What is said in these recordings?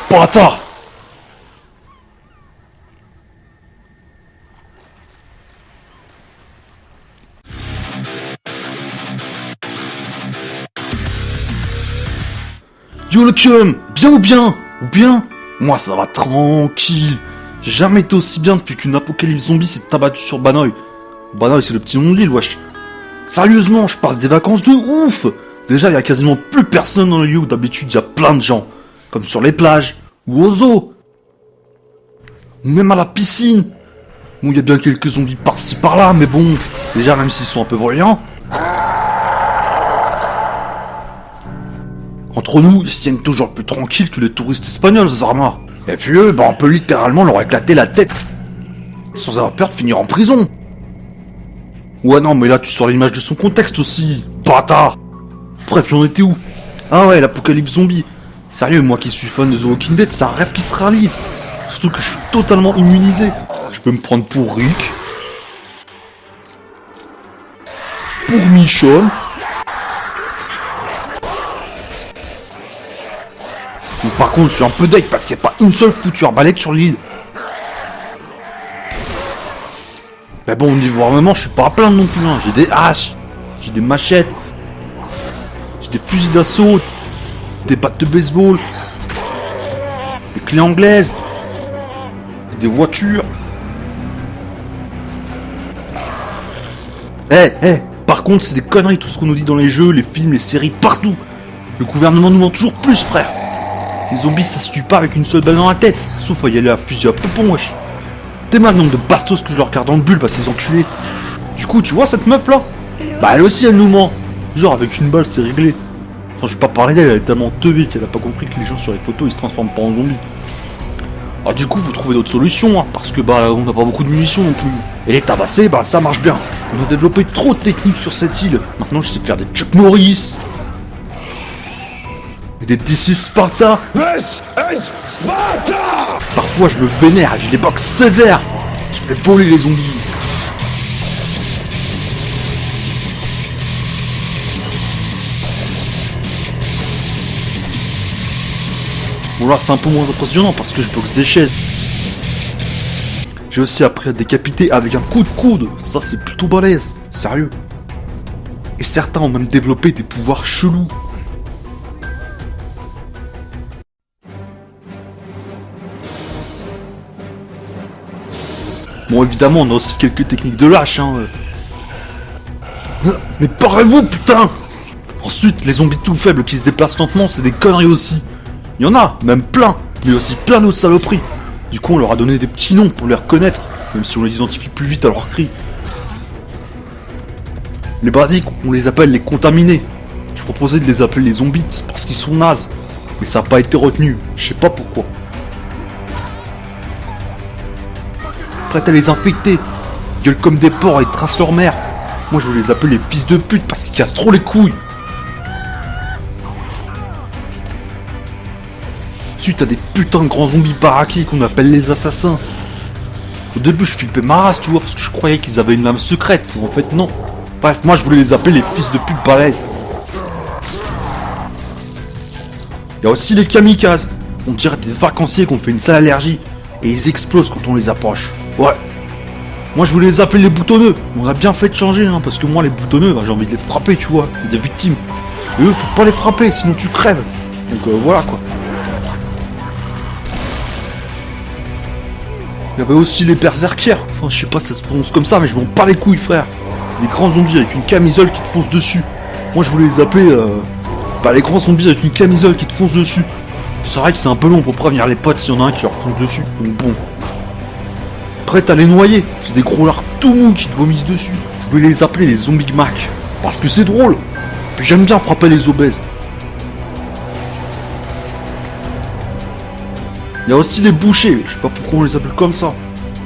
Bâtard! Yo le cum, bien ou bien? Ou bien? Moi ça va tranquille. J'ai jamais été aussi bien depuis qu'une apocalypse zombie s'est abattue sur Banoï. Banoï c'est le petit nom de l'île, wesh. Sérieusement, je passe des vacances de ouf. Déjà, il y a quasiment plus personne dans le lieu où d'habitude il y a plein de gens. Comme sur les plages, ou aux eaux. Ou même à la piscine. Bon, il y a bien quelques zombies par-ci par-là, mais bon, déjà même s'ils sont un peu bruyants. Entre nous, ils se tiennent toujours plus tranquilles que les touristes espagnols, Zarma. Et puis eux, bah on peut littéralement leur éclater la tête. Sans avoir peur de finir en prison. Ouais non, mais là tu sors l'image de son contexte aussi, bâtard. Bref, j'en étais où? Ah ouais, l'apocalypse zombie. Sérieux, moi qui suis fan de The Walking Dead, c'est un rêve qui se réalise. Surtout que je suis totalement immunisé. Je peux me prendre pour Rick. Pour Michonne. Mais par contre, je suis un peu deg parce qu'il n'y a pas une seule foutue arbalète sur l'île. Mais bon, au niveau armement, je suis pas à plaindre non plus. Hein. J'ai des haches, j'ai des machettes, j'ai des fusils d'assaut, des battes de baseball, des clés anglaises, des voitures. Par contre, c'est des conneries tout ce qu'on nous dit dans les jeux, les films, les séries, partout. Le gouvernement nous ment toujours plus, frère. Les zombies, ça se tue pas avec une seule balle dans la tête, sauf à y aller à fusil à poupon, wesh. T'es mal le nombre de bastos que je leur garde dans le bulle, bah ces enculés. Du coup, tu vois cette meuf là? Bah elle aussi, elle nous ment. Genre avec une balle, c'est réglé. Enfin, je vais pas parler d'elle, elle est tellement teubée qu'elle a pas compris que les gens sur les photos, ils se transforment pas en zombies. Alors du coup, faut trouver d'autres solutions, hein, parce que bah on n'a pas beaucoup de munitions non plus. Et les tabasser, bah ça marche bien. On a développé trop de techniques sur cette île. Maintenant, je sais faire des Chuck Norris. Et des DC Sparta. Sparta! Parfois, je me vénère, j'ai des box sévères. Je vais voler les zombies. Bon là, c'est un peu moins impressionnant parce que je boxe des chaises. J'ai aussi appris à décapiter avec un coup de coude. Ça, c'est plutôt balèze. Sérieux. Et certains ont même développé des pouvoirs chelous. Bon, évidemment, on a aussi quelques techniques de lâche, hein. Mais parlez-vous, putain! Ensuite, les zombies tout faibles qui se déplacent lentement, c'est des conneries aussi. Il y en a, même plein, mais aussi plein d'autres saloperies. Du coup, on leur a donné des petits noms pour les reconnaître, même si on les identifie plus vite à leur cri. Les basiques, on les appelle les contaminés. Je proposais de les appeler les zombies, parce qu'ils sont nazes. Mais ça n'a pas été retenu, je sais pas pourquoi. Prêt à les infecter, ils gueulent comme des porcs et tracent leur mère. Moi je veux les appeler les fils de pute parce qu'ils cassent trop les couilles. Ensuite t'as des putains de grands zombies baraqués qu'on appelle les assassins. Au début je flippais ma race tu vois parce que je croyais qu'ils avaient une âme secrète, mais en fait non. Bref, moi je voulais les appeler les fils de pute balèzes. Il y a aussi les kamikazes. On dirait des vacanciers qu'on fait une sale allergie et ils explosent quand on les approche. Ouais. Moi je voulais les appeler les boutonneux. On a bien fait de changer hein, parce que moi les boutonneux, bah, j'ai envie de les frapper tu vois. C'est des victimes. Et eux faut pas les frapper sinon tu crèves. Donc voilà quoi. Il y avait aussi les berserkières. Enfin je sais pas si ça se prononce comme ça mais je m'en bats les couilles frère. C'est des grands zombies avec une camisole qui te fonce dessus. Moi je voulais les appeler les grands zombies avec une camisole qui te fonce dessus. C'est vrai que c'est un peu long pour prévenir les potes s'il y en a un qui leur fonce dessus. Donc bon. Prêt à les noyer, c'est des gros lards tout mous qui te vomissent dessus. Je voulais les appeler les zombies Mac. Parce que c'est drôle. Puis j'aime bien frapper les obèses. Il y a aussi les bouchers, je sais pas pourquoi on les appelle comme ça.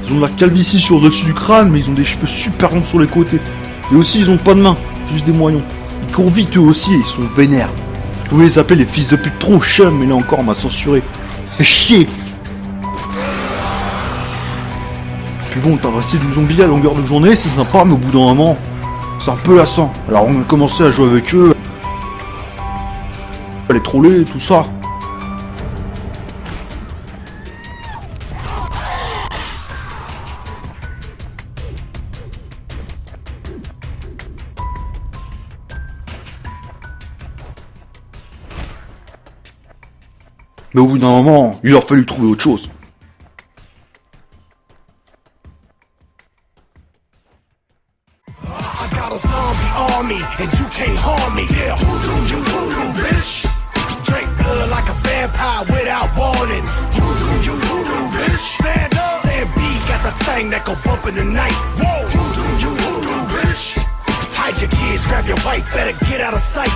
Ils ont de la calvitie sur le dessus du crâne, mais ils ont des cheveux super longs sur les côtés. Et aussi ils ont pas de mains, juste des moyens. Ils courent vite eux aussi et ils sont vénères. Je voulais les appeler les fils de pute trop chum, mais là encore on m'a censuré. Fait chier. Puis bon, t'as resté du zombie à longueur de journée, c'est sympa, mais au bout d'un moment, c'est un peu lassant. Alors on a commencé à jouer avec eux, à les troller, tout ça. Mais au bout d'un moment, il a fallu trouver autre chose. I got a zombie army, and you can't harm me. Yeah, hoodoo, bitch. Drink blood like a vampire without warning. Hoodoo, bitch. Stand up. Sam B got the thing that go bump in the night. Whoa, hoodoo, bitch. Hide your kids, grab your wife, better get out of sight.